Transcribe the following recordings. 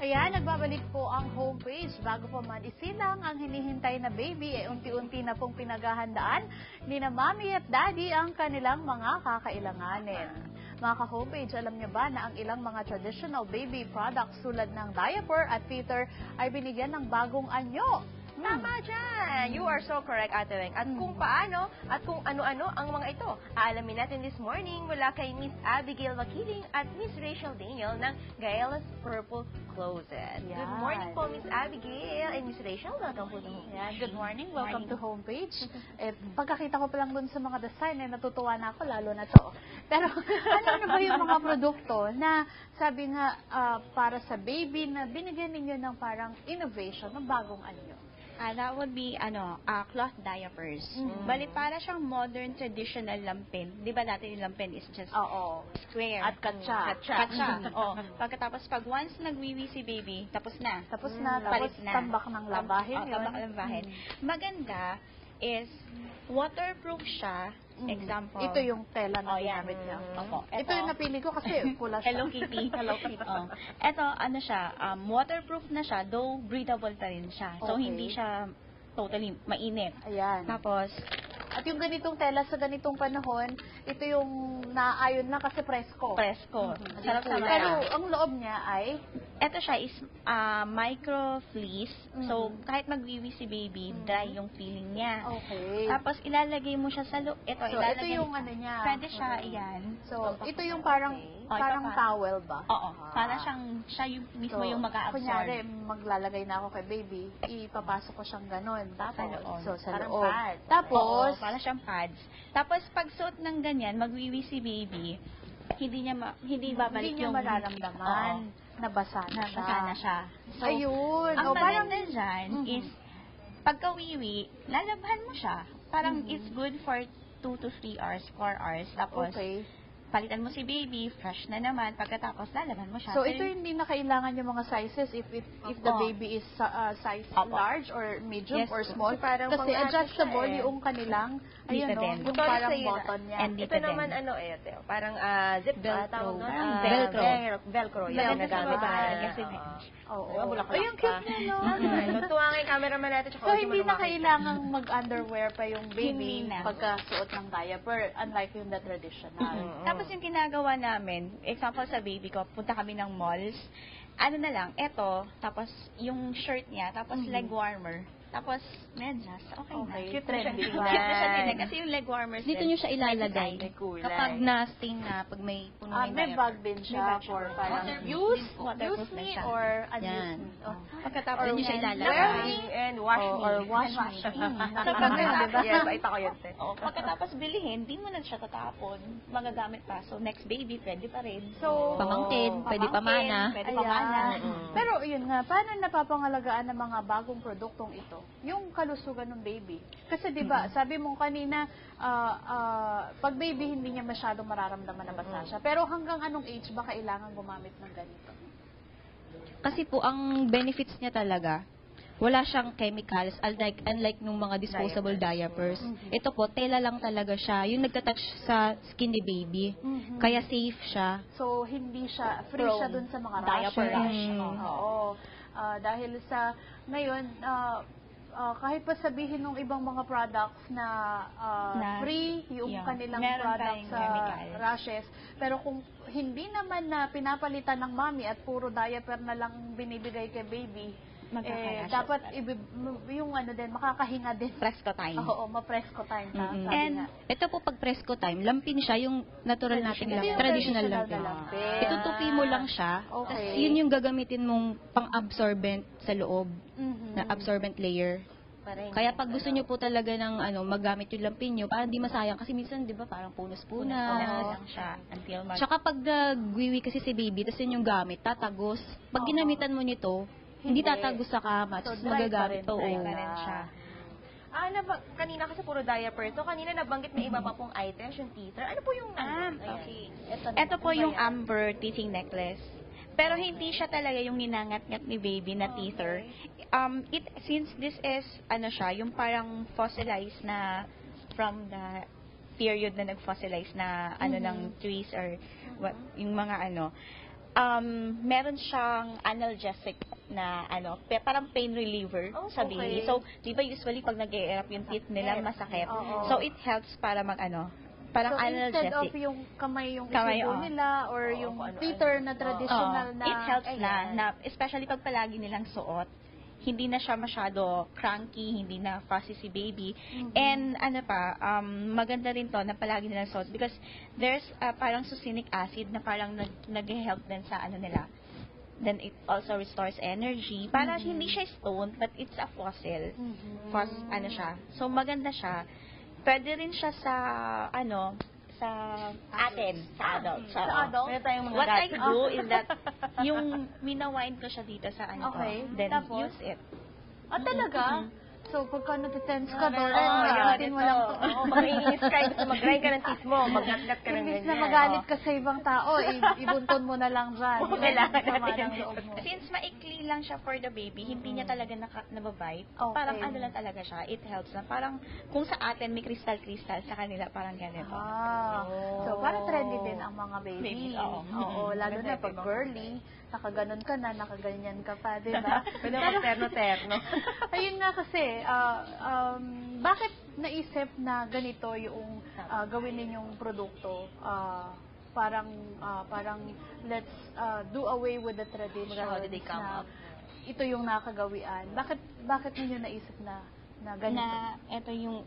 Ayan, nagbabalik po ang homepage. Bago pa man isilang ang hinihintay na baby, unti-unti na pong pinaghahandaan ni na mommy at daddy ang kanilang mga kakailanganin. Mga ka-homepage, alam niyo ba na ang ilang mga traditional baby products tulad ng diaper at teether ay binigyan ng bagong anyo? Tama dyan! You are so correct, Ate Weng. At kung paano at kung ano-ano ang mga ito, aalamin natin this morning mula kay Miss Abigail Makiling at Miss Rachel Daniel ng Gaela's Purple Closet. Yan. Good morning po, Miss Abigail and Miss Rachel. Welcome po to Homepage. Yan, good morning. Welcome to homepage. Pagkakita ko pa lang dun sa mga design, natutuwa na ako, lalo na to. Pero ano ba yung mga produkto na sabi nga para sa baby na binigyan ninyo ng parang innovation, ng bagong anyo? That would be, cloth diapers. Bali, para siyang modern, traditional lampin. Di ba dati yung lampin is just square. At katsa. Katsa. Pagkatapos, pag once nagwiwi si baby, tapos na. Tapos na, Palit tapos na. tambak ng labahin yun. Tambak ng labahin. Maganda is, waterproof siya. Example. Ito yung tela na ginamit niya. Ito yung napili ko kasi pula siya. Hello Kitty. Hello Kitty. Ito, siya, waterproof na siya, though breathable pa rin siya. So, hindi siya totally mainit. Ayan. Tapos, at yung ganitong tela sa ganitong panahon, ito yung naayon na kasi presko. presko. Sarap sa Pero ang loob niya ay ito siya is micro fleece. So, kahit magwiwi si baby, dry yung feeling niya. okay. Tapos, ilalagay mo siya sa loob. Ito, So, ito yung ano niya. Pwede siya, iyan. So, ito yung parang towel ba? Oo. Para siya yung mismo yung mag-a-absorb. Kunyari, maglalagay na ako kay baby, ipapasok ko siyang ganun. Sa loob. So, sa Parang loob. pads. Tapos, Para siyang pads. Tapos, pag suot ng ganyan, magwiwi si baby, hindi babalik hindi niya yung mararamdaman na basa na siya. Basa na siya. So, Ayun. ang Parang, maganda dyan is, pagka-wiwi, lalabhan mo siya. Parang it's good for 2 to 3 hours, 4 hours. Tapos, palitan mo si baby, fresh na naman. Pagkatapos, lalaban mo siya. So, ito hindi na kailangan yung mga sizes if the baby is size large or medium or small. Parang Kasi adjustable yung kanilang, Dito din. yung parang button niya. And Ito naman, Teo, parang zip Velcro. Velcro. Velcro. Yan, Yung nagamit kasi Ay, ang cute niya, no? Tuwa nga yung cameraman natin. So, hindi na kailangang mag-underwear pa yung baby Hindi na. pagkasuot ng diaper, unlike yung the traditional. Tapos yung ginagawa namin, example sa baby ko, punta kami ng malls, ano na lang, eto, tapos yung shirt niya, tapos leg warmer, tapos medyas, okay na. Cute na siya. Cute na siya din. Kasi yung leg warmers Dito nyo siya ilalagay. May kulay. Kapag na-stain na, pag may puno yung May bag din siya for parang use me or unuse me. Pagkatapos Dito nyo siya ilalagay. Wear me and wash me. or wash me. So, pagkatapos, Yes, ito ko yun. pagkatapos bilihin, di mo na siya tatapon. Magagamit pa. So, next baby, pwede pa rin. So, Pamangkin, pwede pamana. Pwede pamana. Pero yun nga, paano napapangalagaan ng mga bagong produktong ito? Yung kalusugan ng baby. Kasi 'di ba, sabi mo kanina, pag baby hindi niya masyadong mararamdaman na basa siya. Pero hanggang anong age ba kailangan gumamit ng ganito? Kasi po, ang benefits niya talaga, wala siyang chemicals, unlike nung mga disposable diapers. Ito po, tela lang talaga siya. Yung nagtatouch sa skin ni baby. Kaya safe siya. So, hindi siya, free siya dun sa mga Diaper rashes. rash. Oo. Dahil sa, ngayon, kahit pa sabihin ng ibang mga products na free yung kanilang meron products tayong sa chemicals. rashes, pero kung hindi naman na pinapalitan ng mommy at puro diaper na lang binibigay kay baby, dapat yung din, makakahinga din. Presko time. Oo, ma-presko time. Sabi And nga. ito po, pag presko time, lampin siya, yung natural nating Ito lampin. yung Traditional na lampin. lampin. Itutupi mo lang siya. Okay. Tapos yun yung gagamitin mong pang-absorbent sa loob, na absorbent layer. Kaya pag gusto nyo po talaga ng magamit yung lampin nyo, parang di masayang. Kasi minsan, di ba, parang punas-punas. lang siya until Tsaka pag nagwiwi kasi si baby, tapos yun yung gamit, tatagos. Pag ginamitan mo nito, hindi tatagos sa kama, So, tapos dry magagamit. pa rin siya. Kanina kasi puro diaper to. Kanina nabanggit may iba pa pong items, yung teether. Ano po yung... Okay. Ito po yung amber teething necklace. Pero hindi siya talaga yung ninangat-ngat ni baby na teether. Since this is, yung parang fossilized na from the period na nag-fossilize na ng trees or yung mga meron siyang analgesic na parang pain reliever Oh, sa baby. okay. So, di ba usually pag nag-e-erupt yung teeth nila, masakit. Oo. So, it helps para parang So, instead of analgesic. yung kamay yung Kamay, isibo oo. nila or yung kung ano-ano. teeter na traditional na... It helps Ayan. na, especially pag palagi nilang suot, hindi na siya masyado cranky, hindi na fussy si baby. And maganda rin to na palagi nilang suot because there's parang succinic acid na parang nag-help din sa nila. Then it also restores energy. Para hindi siya stone, but it's a fossil. Siya. So maganda siya. Pwede rin siya sa sa atin, sa adults. Sa adults? Meron tayong mga What I gadgets. do is that yung winawind ko siya dito sa Okay. ko. Then Tapos? use it. Talaga? So, pagka natitense ka doon, yun, gamitin mo lang to. Oo, pag naiinis ka, gusto mag-grind ka ng teeth mo, mag-nat ka ng Imbis ganyan. na magalit ka sa ibang tao, ibunton mo na lang dyan. Oo, Yun ang kailangan sama natin ng yun. loob mo. Since maikli lang siya for the baby, hindi niya talaga nababite. Okay. Parang lang talaga siya. It helps na. Parang kung sa atin may crystal-crystal, sa kanila parang ganito. So, parang trendy din ang mga baby. Babies, oo. Oo, lalo na pag girly, nakaganon ka na, nakaganyan ka pa, di ba? Pwede mo terno-terno. Ayun nga kasi, bakit naisip na ganito yung gawin ninyong produkto? Parang let's do away with the tradition How did they come na up? ito yung nakagawian. Bakit ninyo naisip na ganito? Na ito yung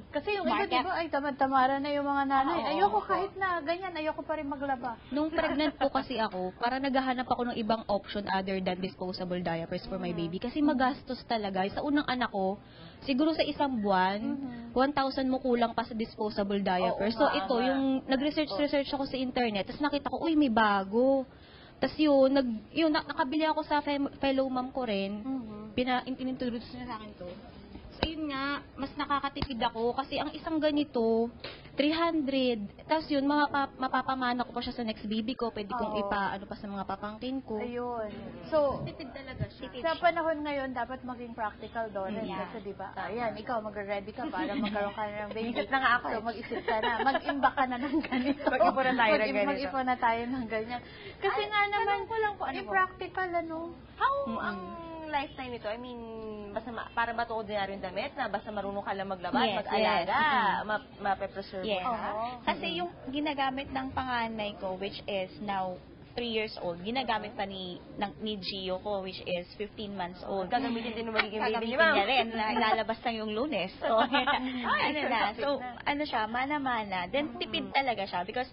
Kasi yung iba, market. di ba, ay tamad-tamara na yung mga nanay. Oo, Ayoko oo. kahit na ganyan, ayoko pa rin maglaba. Nung pregnant po kasi ako, para naghahanap ako ng ibang option other than disposable diapers for my baby. Kasi magastos talaga. Sa unang anak ko, siguro sa isang buwan, 1,000 mo kulang pa sa disposable diapers. So ito, yung nag-research ako sa internet, tapos nakita ko, uy, may bago. Tapos nakabili ako sa fellow mom ko rin. Inintroduce niya sa akin to. So, yun nga, mas nakakatipid ako kasi ang isang ganito, 300. Tapos yun, mapapamana ko pa siya sa next baby ko. Pwede kong pa sa mga papangkin ko. Ayun. So, Tipid talaga siya. sa panahon ngayon, dapat maging practical doon. Kasi di ba, ayan, ikaw mag-ready ka para magkaroon ka na ng baby. Isip na nga ako. So, mag-isip ka na. Mag-imba ka na ng ganito. Mag-ipon na tayo ng ganito. Mag-ipon na tayo ng ganyan. Kasi nga naman, impractical, How ang lifetime nito? I mean, basta para ba ito ordinaryong damit na basta marunong ka lang maglaba at Yes, mag-alaga, yes. mape-preserve Yes. mo ka? Kasi yung ginagamit ng panganay ko, which is now 3 years old, ginagamit pa ni Gio ko, which is 15 months old. Gagamitin din ng magiging baby ni Gagamitin ma'am. niya rin. Lalabas lang yung Lunes. So, So, siya, mana-mana. Then, tipid talaga siya because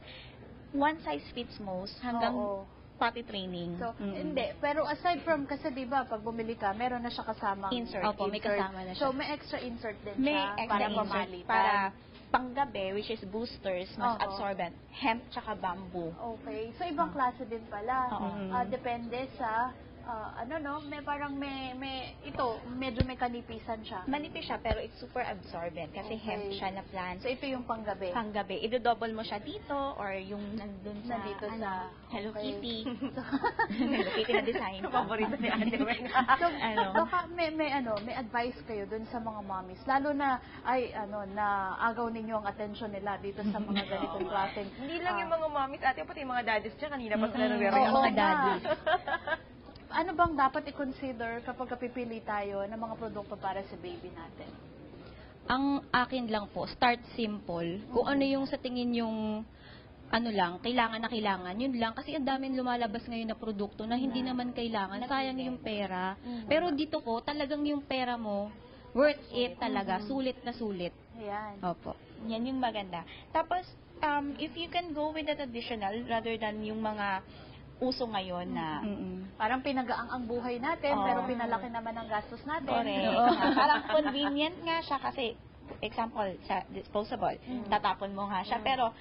one size fits most hanggang potty training. So, hindi. Pero aside from, kasi di ba, pag bumili ka, meron na siya kasamang Insert. Opo, may kasama na siya. So, may extra insert din May siya extra para insert pamalitan. para panggabi, which is boosters, mas Oo. absorbent. Hemp tsaka bamboo. Okay. So, ibang klase din pala. Oo. Depende sa, may parang ito, medyo may kanipisan siya. Manipis siya, pero it's super absorbent kasi Okay. hemp siya na plant. So, ito yung panggabi. Panggabi, idodouble mo siya dito or yung nandun sa Nandito sa Hello okay. Kitty. Hello Kitty na design. Paborito ni Ate Wen. So, baka may advice kayo dun sa mga mommies, lalo na, na agaw ninyo ang attention nila dito sa mga ganitong klaseng. Hindi lang yung mga mommies, ate, pati yung mga daddies dyan. Kanina pa sila nag-react. Oo, mga nga. daddies. Ano bang dapat i-consider kapag pipili tayo ng mga produkto para sa baby natin? Ang akin lang po, start simple. Kung ano yung sa tingin yung kailangan na kailangan, yun lang. Kasi ang daming lumalabas ngayon na produkto na hindi naman kailangan. Sayang yung pera. Pero dito po, talagang yung pera mo, worth it talaga. Sulit na sulit. Ayan. Opo. Yan yung maganda. Tapos, if you can go with the traditional rather than yung mga uso ngayon na Parang pinagaang ang buhay natin, pero pinalaki naman ang gastos natin. correct. Parang convenient nga siya kasi, example, sa disposable, tatapon mo nga siya. Pero,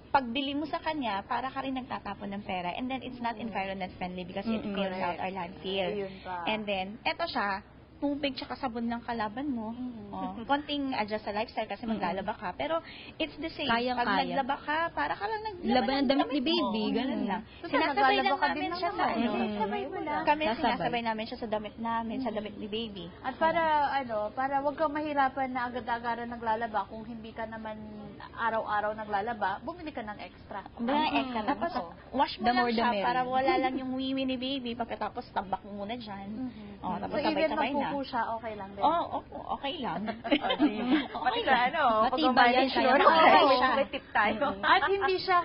pag bili mo sa kanya, para ka rin nagtatapon ng pera. And then, it's not environment friendly because it fills out our landfill. Ayun pa. And then, eto siya, tubig tsaka sabon ng kalaban mo. Konting adjust sa lifestyle kasi maglalaba ka. Pero it's the same. Pag Kayang-kaya. naglaba ka, para ka lang naglaba Laban ng damit ni baby, ganun lang. Sinasabay lang naglalaba ka din namin siya sa naman. ano. Sabay mo lang. Kami Sasabay. sinasabay namin siya sa damit namin, sa damit ni baby. At para wag kang mahirapan na agad-agaran naglalaba kung hindi ka naman araw-araw naglalaba, bumili ka ng extra. Extra. Tapos, wash mo The lang more the siya merrier. para wala lang yung wiwi ni baby. Pagkatapos, tambak mo muna dyan. Tapos So even sabay-sabay na. magpupo siya, okay lang din. Okay lang. Pati sa Matibay yan, pag-manicure, kaya. may tip tayo. At hindi siya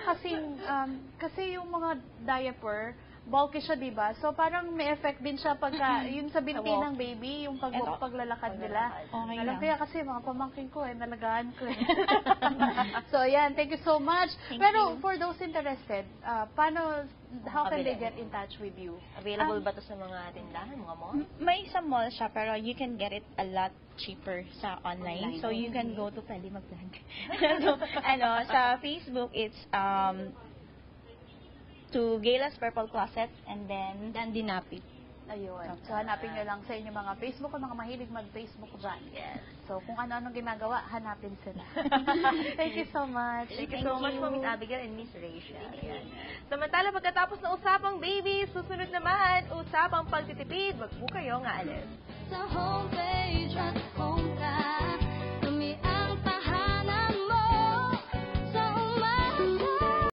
kasi yung mga diaper, bulky siya, di ba? So, parang may effect din siya pagka, yun sa binti ng baby, yung paglalakad nila. Okay Alam lang. kaya kasi mga pamangkin ko, nalagaan ko. So, yan, thank you so much. Pero, for those interested, how can they get in touch with you? Available ba to sa mga tindahan, mga mall? May sa mall siya, pero you can get it a lot cheaper sa online. So, you can go to, pwede mag-plug. So, sa Facebook, it's, to Gayla's Purple Closet, and then Dinapit. Ayun. So, hanapin nyo lang sa inyong mga Facebook o mga mahilig mag-Facebook dyan. Yes. So, kung ano-anong ginagawa, hanapin sila. Thank you so much. Thank you so much po, Miss Abigail and Miss Rachel. Ayan. Samantala, pagkatapos ng usapang baby, susunod naman, usapang pagtitipid. Wag po kayong aalis. Sa homepage at hometown.